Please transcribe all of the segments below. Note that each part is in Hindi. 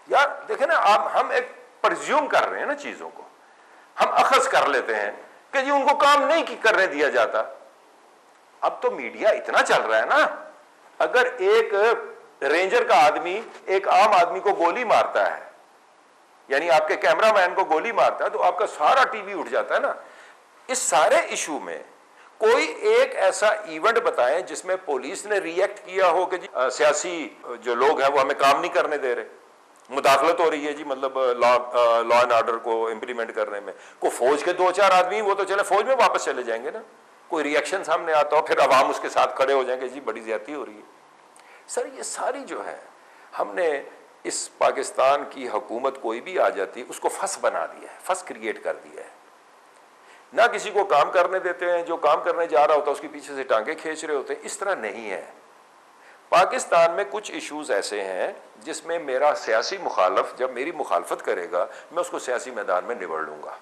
यार देखे ना आप, हम एक प्रज्यूम कर रहे हैं ना चीजों को, हम अखज कर लेते हैं कि जी उनको काम नहीं करने दिया जाता। अब तो मीडिया इतना चल रहा है ना, अगर एक रेंजर का आदमी एक आम आदमी को गोली मारता है, यानी आपके कैमरामैन को गोली मारता है, तो आपका सारा टीवी उठ जाता है ना। इस सारे इशू में कोई एक ऐसा इवेंट बताएं जिसमें पुलिस ने रिएक्ट किया हो कि जी सियासी जो लोग हैं वो हमें काम नहीं करने दे रहे, मुदाखलत हो रही है जी, मतलब लॉ एंड ऑर्डर को इंप्लीमेंट करने में। को फौज के 2-4 आदमी वो तो चले फौज में वापस चले जाएंगे ना, कोई रिएक्शन सामने आता हो, फिर अवाम उसके साथ खड़े हो जाएंगे जी बड़ी ज्यादती हो रही है। सर ये सारी जो है, हमने इस पाकिस्तान की हुकूमत कोई भी आ जाती उसको फंस बना दिया है, फंस क्रिएट कर दिया है। ना किसी को काम करने देते हैं, जो काम करने जा रहा होता है उसके पीछे से टांगे खींच रहे होते हैं। इस तरह नहीं है। पाकिस्तान में कुछ इश्यूज ऐसे हैं जिसमें मेरा सियासी मुखालफ जब मेरी मुखालफत करेगा मैं उसको सियासी मैदान में निबड़ लूंगा,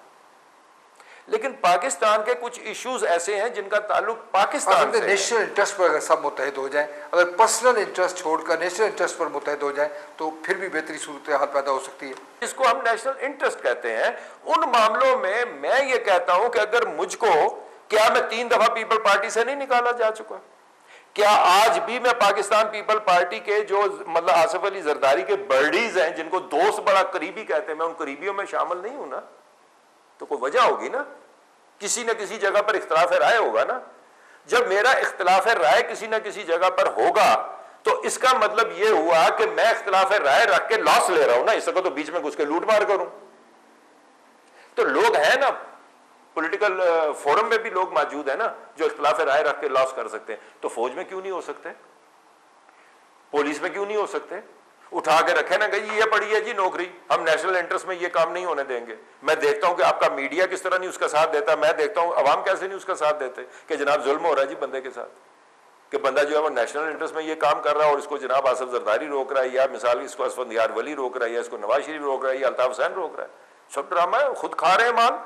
लेकिन पाकिस्तान के कुछ इश्यूज ऐसे हैं जिनका ताल्लुक पाकिस्तान से नेशनल इंटरेस्ट पर अगर सब मुत्तहिद हो जाए, अगर पर्सनल इंटरेस्ट छोड़कर नेशनल इंटरेस्ट पर मुत्तहिद हो जाए तो फिर भी बेहतरी सूरत हाल पैदा हो सकती है। इसको हम नेशनल इंटरेस्ट कहते हैं। उन मामलों में मैं ये कहता हूं कि अगर मुझको, क्या मैं 3 दफा पीपल पार्टी से नहीं निकाला जा चुका? क्या आज भी मैं पाकिस्तान पीपल पार्टी के जो मतलब आसिफ अली जरदारी के बर्डीज हैं, जिनको दोस्त बड़ा करीबी कहते हैं, मैं उन करीबियों में शामिल नहीं हूं ना? तो कोई वजह होगी ना, किसी न किसी जगह पर इख्तिलाफ राय होगा ना। जब मेरा इख्तिलाफ राय किसी न किसी जगह पर होगा तो इसका मतलब यह हुआ कि मैं इख्तिलाफ राय रख के लॉस ले रहा हूं ना, इसको तो बीच में घुस के लूट मार करूं। तो लोग हैं ना, पॉलिटिकल फोरम में भी लोग मौजूद है ना जो इख्तिलाफ राय रख के लॉस कर सकते हैं। तो फौज में क्यों नहीं हो सकते? पुलिस में क्यों नहीं हो सकते? उठा के रखे ना, गई ये पड़ी है जी नौकरी, हम नेशनल इंटरेस्ट में ये काम नहीं होने देंगे। मैं देखता हूं कि आपका मीडिया किस तरह नहीं उसका साथ देता, मैं देखता हूं अवाम कैसे नहीं उसका साथ देते कि जनाब जुल्म हो रहा है जी बंदे के साथ, कि बंदा जो है वो नेशनल इंटरेस्ट में ये काम कर रहा है और इसको जनाब आसिफ जरदारी रोक रहा है, या मिसाल इसको असफंदियार वली रोक रहा है, या इसको नवाज शरीफ रोक रहा है, या अल्ताफ हुसैन रोक रहा है। सब ड्रामा है, खुद खा रहे हैं माल,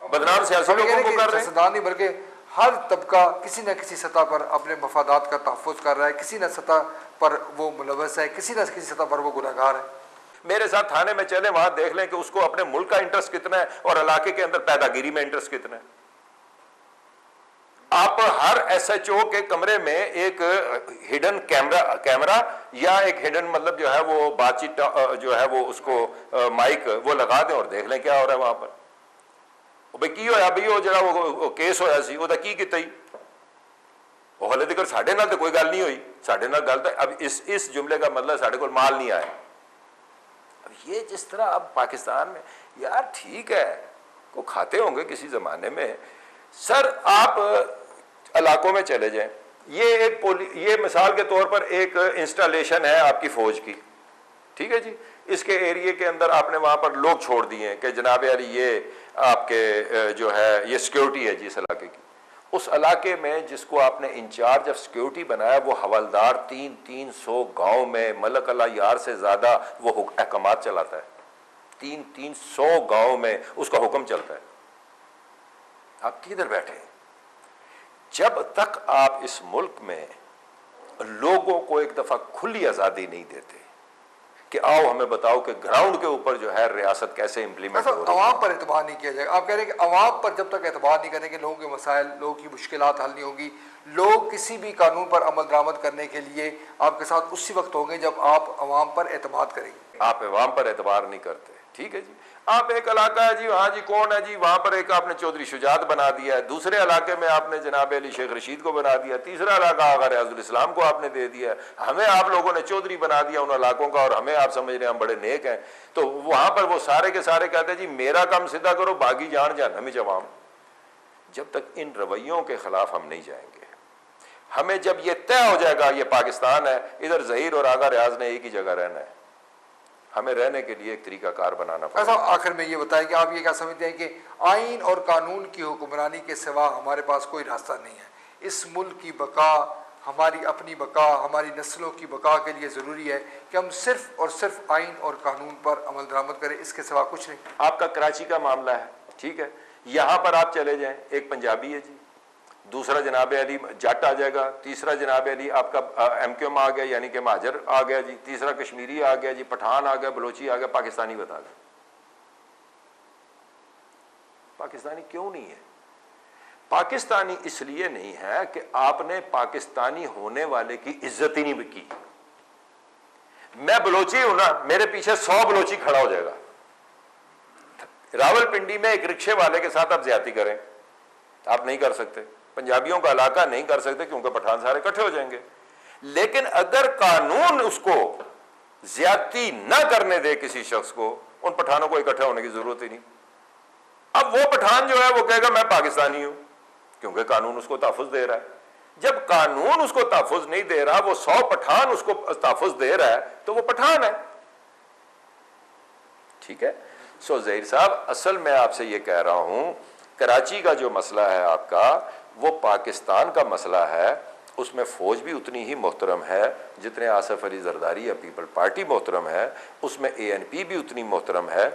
बदनाम सियासी लोगों को कर रहे हैं। बल्कि हर तबका किसी न किसी सतह पर अपने मफादात का तहफ़्फ़ुज़ कर रहा है, किसी न सतह पर वो मुलव्वस है, किसी न किसी सतह पर वो गुनहगार है। मेरे साथ थाने में चले, वहां देख लें कि उसको अपने मुल्क का इंटरेस्ट कितना है और इलाके के अंदर पैदागिरी में इंटरेस्ट कितना है। आप हर एसएचओ के कमरे में एक हिडन कैमरा या एक हिडन मतलब जो है वो बातचीत जो है वो उसको माइक वो लगा दें और देख लें क्या हो रहा है वहां पर। भाई की होया भाई वो जरा वो केस होया सी ओदा की कीता ही ਉਹ ਹਲੇ ਤੱਕ ਸਾਡੇ ਨਾਲ तो कोई गल नहीं हुई, ਸਾਡੇ ਨਾਲ गल तो अब इस जुमले का मतलब ਸਾਡੇ ਕੋਲ माल नहीं आया। अब ये जिस तरह अब पाकिस्तान में, यार ठीक है को खाते होंगे किसी जमाने में। सर आप इलाकों में चले जाएं, ये मिसाल के तौर पर एक इंस्टॉलेशन है आपकी फौज की, ठीक है जी, इसके एरिए के अंदर आपने वहां पर लोग छोड़ दिए हैं कि जनाब यार ये आपके जो है ये सिक्योरिटी है जी इस इलाके की। उस इलाके में जिसको आपने इंचार्ज ऑफ सिक्योरिटी बनाया वो हवलदार 300 गांव में मलक अल्लाह यार से ज्यादा वो अहकामात चलाता है। 300 गांव में उसका हुक्म चलता है। आप किधर बैठे हैं? जब तक आप इस मुल्क में लोगों को एक दफा खुली आजादी नहीं देते कि आओ हमें बताओ कि ग्राउंड के ऊपर जो है रियासत कैसे इंप्लीमेंट हो रही है। अवाम पर एतबार नहीं किया जाएगा। आप कह रहे हैं कि अवाम पर जब तक एतबार नहीं करेंगे लोगों के मसाइल, लोगों की मुश्किलात हल नहीं होगी। लोग किसी भी कानून पर अमल दरामद करने के लिए आपके साथ उसी वक्त होंगे जब आप अवाम पर एतबार करेंगे। आप अवाम पर एतबार नहीं करते, ठीक है जी। आप एक इलाका है जी, वहाँ जी कौन है जी, वहाँ पर एक आपने चौधरी शुजात बना दिया है, दूसरे इलाके में आपने जनाब अली शेख रशीद को बना दिया, तीसरा इलाका आगा रियाजुल इस्लाम को आपने दे दिया है। हमें आप लोगों ने चौधरी बना दिया उन इलाकों का और हमें आप समझ रहे हैं हम बड़े नेक हैं। तो वहाँ पर वो सारे के सारे कहते हैं जी मेरा काम सीधा करो, बागी जान जहन्नमी जवाम। जब तक इन रवैयों के खिलाफ हम नहीं जाएंगे, हमें जब ये तय हो जाएगा ये पाकिस्तान है, इधर जहीर और आगा रियाज ने एक ही जगह रहना है, हमें रहने के लिए एक तरीकाकार बनाना पड़ेगा। आखिर में ये बताएं कि आप ये क्या समझते हैं कि आइन और कानून की हुक्मरानी के सिवा हमारे पास कोई रास्ता नहीं है? इस मुल्क की बका, हमारी अपनी बका, हमारी नस्लों की बका के लिए ज़रूरी है कि हम सिर्फ और सिर्फ आइन और कानून पर अमल दरामद करें, इसके सिवा कुछ नहीं। आपका कराची का मामला है, ठीक है, यहाँ पर आप चले जाएं, एक पंजाबी है जी, दूसरा जनाब अली जट आ जाएगा, तीसरा जनाब अली आपका MQM आ गया यानी कि महाजर आ गया जी, तीसरा कश्मीरी आ गया जी, पठान आ गया, बलोची आ गया, पाकिस्तानी बता दें। पाकिस्तानी क्यों नहीं है? पाकिस्तानी इसलिए नहीं है कि आपने पाकिस्तानी होने वाले की इज्जत ही नहीं की। मैं बलोची हूं ना, मेरे पीछे 100 बलोची खड़ा हो जाएगा। रावलपिंडी में एक रिक्शे वाले के साथ आप ज्यादती करें, आप नहीं कर सकते। पंजाबियों का इलाका नहीं कर सकते क्योंकि पठान सारे इकट्ठे हो जाएंगे। लेकिन अगर कानून उसको ज्यादती ना करने दे किसी शख्स को, उन पठानों को इकट्ठे होने की जरूरत ही नहीं। अब वो पठान जो है वो कहेगा मैं पाकिस्तानी हूं, क्योंकि कानून उसको तहफ़्फ़ुज़ दे रहा है। जब कानून उसको तहफ़्फ़ुज़ नहीं दे रहा, वो 100 पठान उसको तहफ़्फ़ुज़ दे रहा है, तो वो पठान है। ठीक है। सो ज़हीर साहब, असल मैं आपसे ये कह रहा हूं, कराची का जो मसला है आपका, वो पाकिस्तान का मसला है। उसमें फौज भी उतनी ही मोहतरम है जितने आसिफ अली जरदारी या पीपल पार्टी मोहतरम है, उसमें ANP भी उतनी मोहतरम है,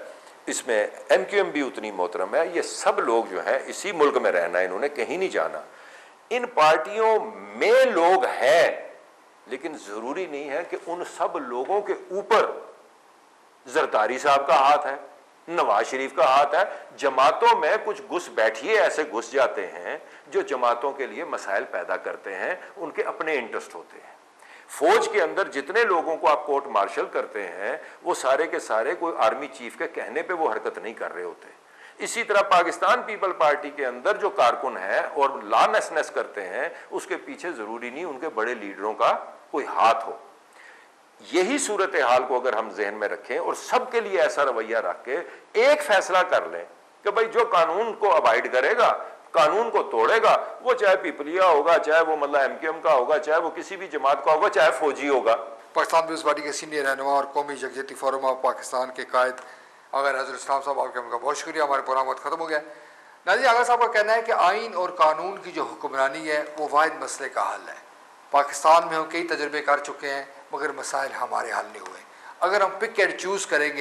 इसमें MQM भी उतनी मोहतरम है। ये सब लोग जो हैं इसी मुल्क में रहना है, इन्होंने कहीं नहीं जाना। इन पार्टियों में लोग हैं, लेकिन जरूरी नहीं है कि उन सब लोगों के ऊपर जरदारी साहब का हाथ है, नवाज शरीफ का हाथ है। जमातों में कुछ घुस बैठिए ऐसे घुस जाते हैं जो जमातों के लिए मसाइल पैदा करते हैं, उनके अपने इंटरेस्ट होते हैं। फौज के अंदर जितने लोगों को आप कोर्ट मार्शल करते हैं, वो सारे के सारे कोई आर्मी चीफ के कहने पे वो हरकत नहीं कर रहे होते। इसी तरह पाकिस्तान पीपल पार्टी के अंदर जो कारकुन है और लॉलेसनेस करते हैं, उसके पीछे जरूरी नहीं उनके बड़े लीडरों का कोई हाथ हो। यही सूरत हाल को अगर हम जहन में रखें और सबके लिए ऐसा रवैया रख के एक फैसला कर लें कि भाई जो कानून को अवॉइड करेगा, कानून को तोड़ेगा, वो चाहे पीपलिया होगा, चाहे वो मतलब MQM का होगा, चाहे वो किसी भी जमात का होगा, चाहे फौजी होगा। पाकिस्तान पीपल्स पार्टी के सीनियर रहनुमा और कौमी यकजहती फोरम ऑफ पाकिस्तान के कायद अगर हजरत इस्लाम साहब, आपके उनका बहुत शुक्रिया। हमारे प्रोग्राम वक्त खत्म हो गया। नाज़रीन, अगर साहब का कहना है कि आइन और कानून की जो हुक्मरानी है वो वाहिद मसले का हल है। पाकिस्तान में हम कई तजर्बे कर चुके हैं, मगर मसाइल हमारे हल नहीं हुए। अगर हम पिक एंड चूज़ करेंगे